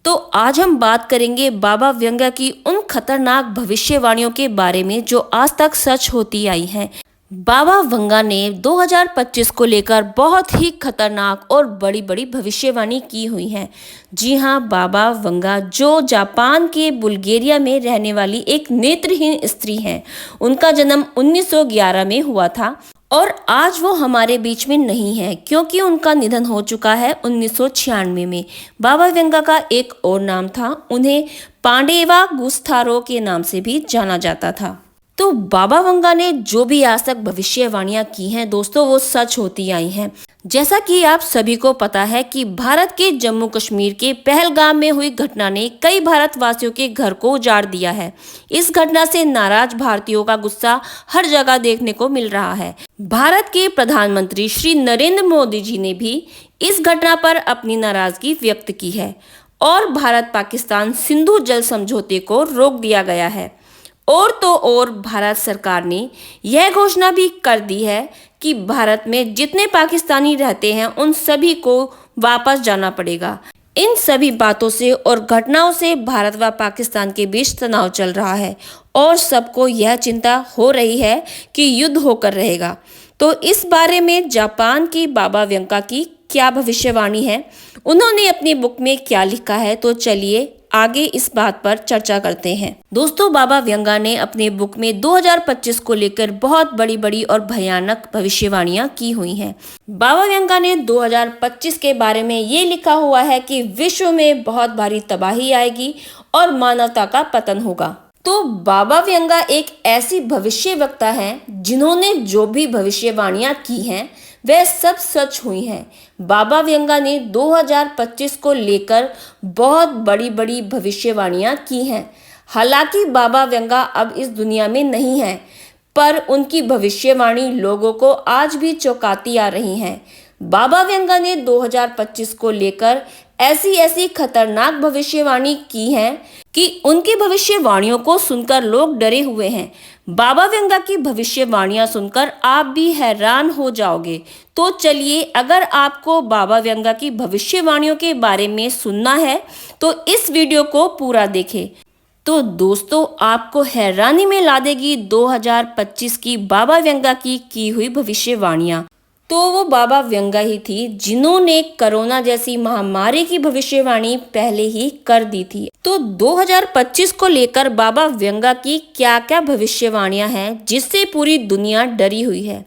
तो आज हम बात करेंगे बाबा व्यंगा की उन खतरनाक भविष्यवाणियों के बारे में जो आज तक सच होती आई हैं। बाबा वंगा ने 2025 को लेकर बहुत ही खतरनाक और बड़ी बड़ी भविष्यवाणी की हुई है। जी हाँ, बाबा वंगा जो जापान के बुल्गारिया में रहने वाली एक नेत्रहीन स्त्री हैं। उनका जन्म 1911 में हुआ था और आज वो हमारे बीच में नहीं है क्योंकि उनका निधन हो चुका है 1996 में। बाबा व्यंगा का एक और नाम था, उन्हें पांडेवा गुस्थारो के नाम से भी जाना जाता था। तो बाबा वंगा ने जो भी आज तक भविष्यवाणियां की हैं दोस्तों, वो सच होती आई हैं। जैसा कि आप सभी को पता है कि भारत के जम्मू कश्मीर के पहलगाम में हुई घटना ने कई भारतवासियों के घर को उजाड़ दिया है। इस घटना से नाराज भारतीयों का गुस्सा हर जगह देखने को मिल रहा है। भारत के प्रधानमंत्री श्री नरेंद्र मोदी जी ने भी इस घटना पर अपनी नाराजगी व्यक्त की है और भारत पाकिस्तान सिंधु जल समझौते को रोक दिया गया है। और तो और भारत सरकार ने यह घोषणा भी कर दी है कि भारत में जितने पाकिस्तानी रहते हैं उन सभी को वापस जाना पड़ेगा। इन सभी बातों से और घटनाओं से भारत व पाकिस्तान के बीच तनाव चल रहा है और सबको यह चिंता हो रही है कि युद्ध होकर रहेगा। तो इस बारे में जापान की बाबा व्यंगा की क्या भविष्यवाणी है, उन्होंने अपनी बुक में क्या लिखा है, तो चलिए आगे इस बात पर चर्चा करते हैं। दोस्तों, बाबा व्यंगा ने अपने बुक में 2025 को लेकर बहुत बड़ी बड़ी और भयानक भविष्यवाणियां की हुई हैं। बाबा व्यंगा ने 2025 के बारे में ये लिखा हुआ है कि विश्व में बहुत भारी तबाही आएगी और मानवता का पतन होगा। तो बाबा व्यंगा एक ऐसी भविष्यवक्ता हैं जिन्होंने जो भी भविष्यवाणियां की हैं वह सब सच हुई हैं। बाबा व्यंगा ने 2025 को लेकर बहुत बड़ी बड़ी भविष्यवाणियां की हैं। हालांकि बाबा व्यंगा अब इस दुनिया में नहीं हैं, पर उनकी भविष्यवाणी लोगों को आज भी चौंकाती आ रही हैं। बाबा व्यंगा ने 2025 को लेकर ऐसी ऐसी खतरनाक भविष्यवाणी की हैं कि उनकी भविष्यवाणियों को सुनकर लोग डरे हुए हैं। बाबा व्यंगा की भविष्यवाणियां सुनकर आप भी हैरान हो जाओगे। तो चलिए, अगर आपको बाबा व्यंगा की भविष्यवाणियों के बारे में सुनना है तो इस वीडियो को पूरा देखें। तो दोस्तों, आपको हैरानी में ला देगी 2025 की बाबा व्यंगा की हुई भविष्यवाणियां। तो वो बाबा व्यंगा ही थी जिन्होंने कोरोना जैसी महामारी की भविष्यवाणी पहले ही कर दी थी। तो 2025 को लेकर बाबा व्यंगा की क्या क्या भविष्यवाणियां हैं जिससे पूरी दुनिया डरी हुई है।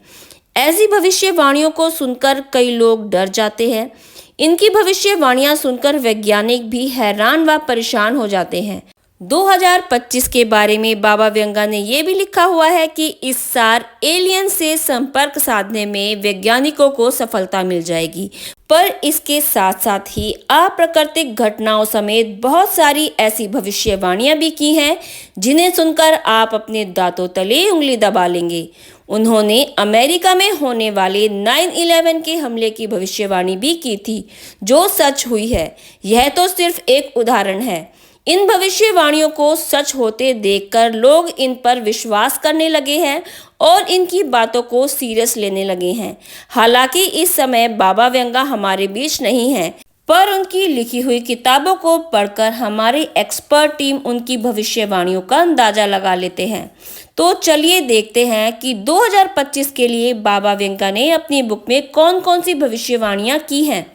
ऐसी भविष्यवाणियों को सुनकर कई लोग डर जाते हैं। इनकी भविष्यवाणियां सुनकर वैज्ञानिक भी हैरान व परेशान हो जाते हैं। 2025 के बारे में बाबा व्यंगा ने यह भी लिखा हुआ है कि इस साल एलियन से संपर्क साधने में वैज्ञानिकों को सफलता मिल जाएगी, पर इसके साथ साथ ही अप्राकृतिक घटनाओं समेत बहुत सारी ऐसी भविष्यवाणियां भी की हैं जिन्हें सुनकर आप अपने दांतों तले उंगली दबा लेंगे। उन्होंने अमेरिका में होने वाले 9/11 के हमले की भविष्यवाणी भी की थी जो सच हुई है। यह तो सिर्फ एक उदाहरण है। इन भविष्यवाणियों को सच होते देखकर लोग इन पर विश्वास करने लगे हैं और इनकी बातों को सीरियस लेने लगे हैं। हालांकि इस समय बाबा व्यंगा हमारे बीच नहीं है, पर उनकी लिखी हुई किताबों को पढ़कर हमारी एक्सपर्ट टीम उनकी भविष्यवाणियों का अंदाजा लगा लेते हैं। तो चलिए देखते हैं कि 2025 के लिए बाबा व्यंगा ने अपनी बुक में कौन कौन सी भविष्यवाणियां की हैं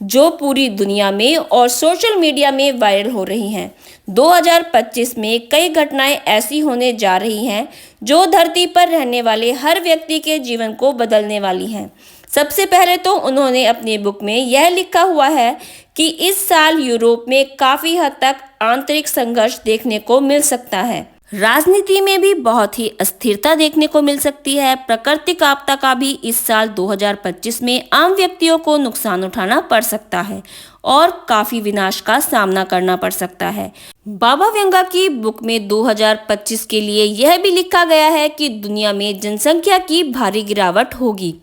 जो पूरी दुनिया में और सोशल मीडिया में वायरल हो रही हैं। 2025 में कई घटनाएं ऐसी होने जा रही हैं जो धरती पर रहने वाले हर व्यक्ति के जीवन को बदलने वाली हैं। सबसे पहले तो उन्होंने अपनी बुक में यह लिखा हुआ है कि इस साल यूरोप में काफ़ी हद तक आंतरिक संघर्ष देखने को मिल सकता है। राजनीति में भी बहुत ही अस्थिरता देखने को मिल सकती है। प्राकृतिक आपदा का भी इस साल 2025 में आम व्यक्तियों को नुकसान उठाना पड़ सकता है और काफी विनाश का सामना करना पड़ सकता है। बाबा व्यंगा की बुक में 2025 के लिए यह भी लिखा गया है कि दुनिया में जनसंख्या की भारी गिरावट होगी।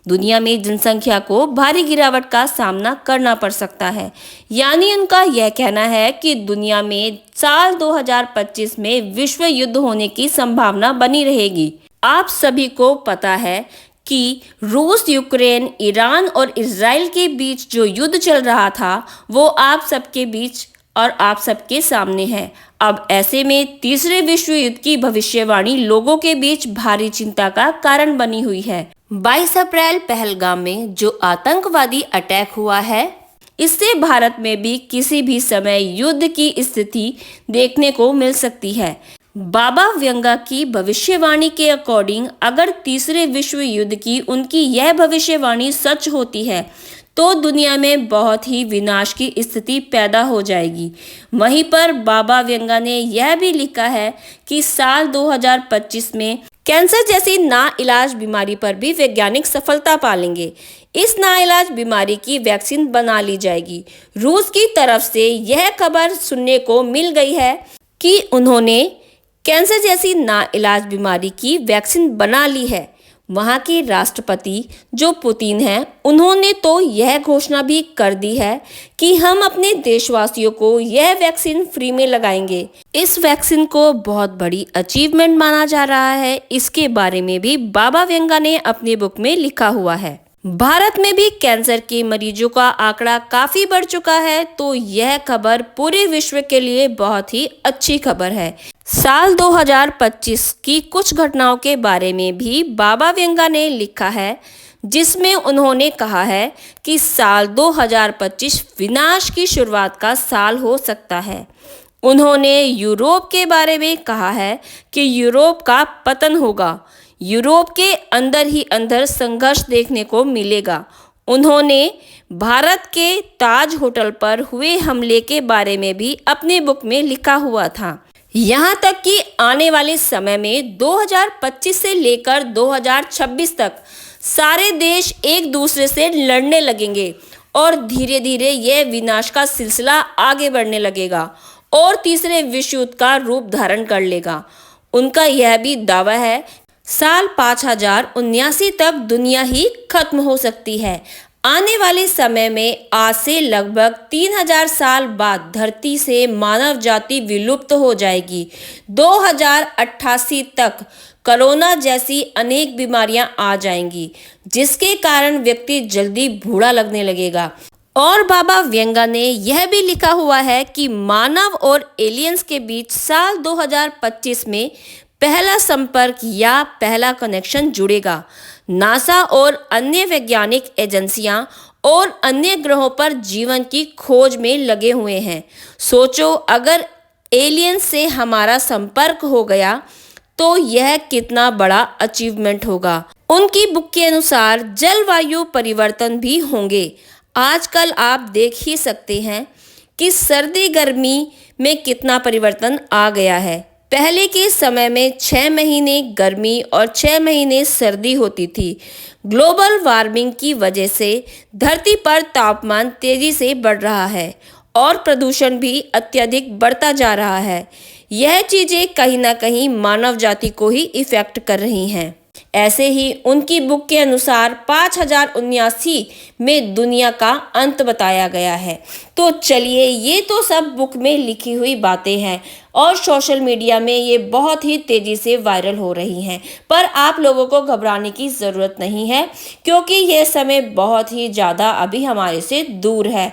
दुनिया में जनसंख्या को भारी गिरावट का सामना करना पड़ सकता है। यानी उनका यह कहना है कि दुनिया में साल 2025 में विश्व युद्ध होने की संभावना बनी रहेगी। आप सभी को पता है कि रूस, यूक्रेन, ईरान और इजराइल के बीच जो युद्ध चल रहा था वो आप सबके बीच और आप सबके सामने है। अब ऐसे में तीसरे विश्व युद्ध की भविष्यवाणी लोगों के बीच भारी चिंता का कारण बनी हुई है। 22 अप्रैल पहलगाम में जो आतंकवादी अटैक हुआ है, इससे भारत में भी किसी भी समय युद्ध की स्थिति देखने को मिल सकती है। बाबा व्यंगा की भविष्यवाणी के अकॉर्डिंग अगर तीसरे विश्व युद्ध की उनकी यह भविष्यवाणी सच होती है तो दुनिया में बहुत ही विनाश की स्थिति पैदा हो जाएगी। वहीं पर बाबा व्यंगा ने यह भी लिखा है कि साल 2025 में कैंसर जैसी नाइलाज बीमारी पर भी वैज्ञानिक सफलता पालेंगे। इस नाइलाज बीमारी की वैक्सीन बना ली जाएगी। रूस की तरफ से यह खबर सुनने को मिल गई है कि उन्होंने कैंसर जैसी नाइलाज बीमारी की वैक्सीन बना ली है। वहाँ के राष्ट्रपति जो पुतिन हैं, उन्होंने तो यह घोषणा भी कर दी है कि हम अपने देशवासियों को यह वैक्सीन फ्री में लगाएंगे। इस वैक्सीन को बहुत बड़ी अचीवमेंट माना जा रहा है। इसके बारे में भी बाबा व्यंगा ने अपनी बुक में लिखा हुआ है। भारत में भी कैंसर के मरीजों का आंकड़ा काफी बढ़ चुका है, तो यह खबर पूरे विश्व के लिए बहुत ही अच्छी खबर है। साल 2025 की कुछ घटनाओं के बारे में भी बाबा व्यंगा ने लिखा है, जिसमें उन्होंने कहा है कि साल 2025 विनाश की शुरुआत का साल हो सकता है। उन्होंने यूरोप के बारे में कहा है कि यूरोप का पतन होगा। यूरोप के अंदर ही अंदर संघर्ष देखने को मिलेगा। उन्होंने भारत के ताज होटल पर हुए हमले के बारे में भी अपनी बुक में लिखा हुआ था। यहाँ तक कि आने वाले समय में 2025 से लेकर 2026 तक सारे देश एक दूसरे से लड़ने लगेंगे और धीरे धीरे यह विनाश का सिलसिला आगे बढ़ने लगेगा और तीसरे विश्व युद्ध का रूप धारण कर लेगा। उनका यह भी दावा है साल 5079 तक दुनिया ही खत्म हो सकती है। आने वाले समय में आज से लगभग 3000 साल बाद धरती से मानव जाति विलुप्त हो जाएगी। 2088 तक कोरोना जैसी अनेक बीमारियां आ जाएंगी, जिसके कारण व्यक्ति जल्दी बूढ़ा लगने लगेगा। और बाबा व्यंगा ने यह भी लिखा हुआ है कि मानव और एलियंस के बीच साल 2025 में पहला संपर्क या पहला कनेक्शन जुड़ेगा। नासा और अन्य वैज्ञानिक एजेंसियां और अन्य ग्रहों पर जीवन की खोज में लगे हुए हैं। सोचो, अगर एलियंस से हमारा संपर्क हो गया तो यह कितना बड़ा अचीवमेंट होगा। उनकी बुक के अनुसार जलवायु परिवर्तन भी होंगे। आजकल आप देख ही सकते हैं कि सर्दी गर्मी में कितना परिवर्तन आ गया है। पहले के समय में 6 महीने गर्मी और 6 महीने सर्दी होती थी। ग्लोबल वार्मिंग की वजह से धरती पर तापमान तेजी से बढ़ रहा है और प्रदूषण भी अत्यधिक बढ़ता जा रहा है। यह चीज़ें कहीं ना कहीं मानव जाति को ही इफेक्ट कर रही हैं। ऐसे ही उनकी बुक के अनुसार 5079 में दुनिया का अंत बताया गया है। तो चलिए, ये तो सब बुक में लिखी हुई बातें हैं और सोशल मीडिया में ये बहुत ही तेजी से वायरल हो रही हैं, पर आप लोगों को घबराने की ज़रूरत नहीं है, क्योंकि ये समय बहुत ही ज़्यादा अभी हमारे से दूर है।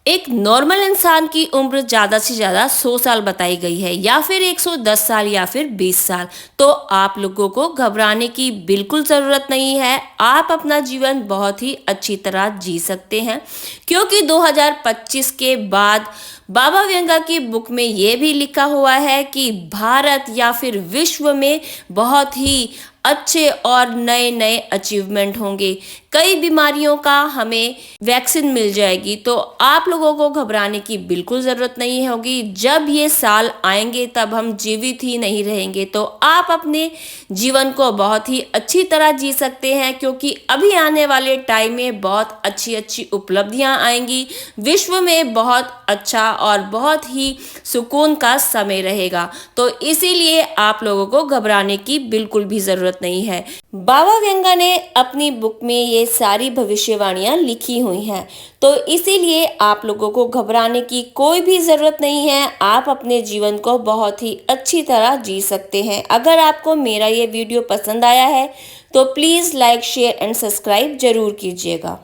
एक नॉर्मल इंसान की उम्र ज़्यादा से ज़्यादा 100 साल बताई गई है, या फिर 110 साल या फिर 20 साल। तो आप लोगों को घबराने की बिल्कुल ज़रूरत नहीं है। आप अपना जीवन बहुत ही अच्छी तरह जी सकते हैं, क्योंकि 2025 के बाद बाबा व्यंगा की बुक में ये भी लिखा हुआ है कि भारत या फिर विश्व में बहुत ही अच्छे और नए नए अचीवमेंट होंगे। कई बीमारियों का हमें वैक्सीन मिल जाएगी। तो आप लोगों को घबराने की बिल्कुल ज़रूरत नहीं होगी। जब ये साल आएंगे तब हम जीवित ही नहीं रहेंगे, तो आप अपने जीवन को बहुत ही अच्छी तरह जी सकते हैं, क्योंकि अभी आने वाले टाइम में बहुत अच्छी अच्छी उपलब्धियां आएंगी। विश्व में बहुत अच्छा और बहुत ही सुकून का समय रहेगा। तो इसीलिए आप लोगों को घबराने की बिल्कुल भी ज़रूरत नहीं है। बाबा व्यंगा ने अपनी बुक में ये सारी भविष्यवाणियां लिखी हुई हैं, तो इसीलिए आप लोगों को घबराने की कोई भी ज़रूरत नहीं है। आप अपने जीवन को बहुत ही अच्छी तरह जी सकते हैं। अगर आपको मेरा ये वीडियो पसंद आया है तो please like, share and subscribe जरूर कीजिएगा।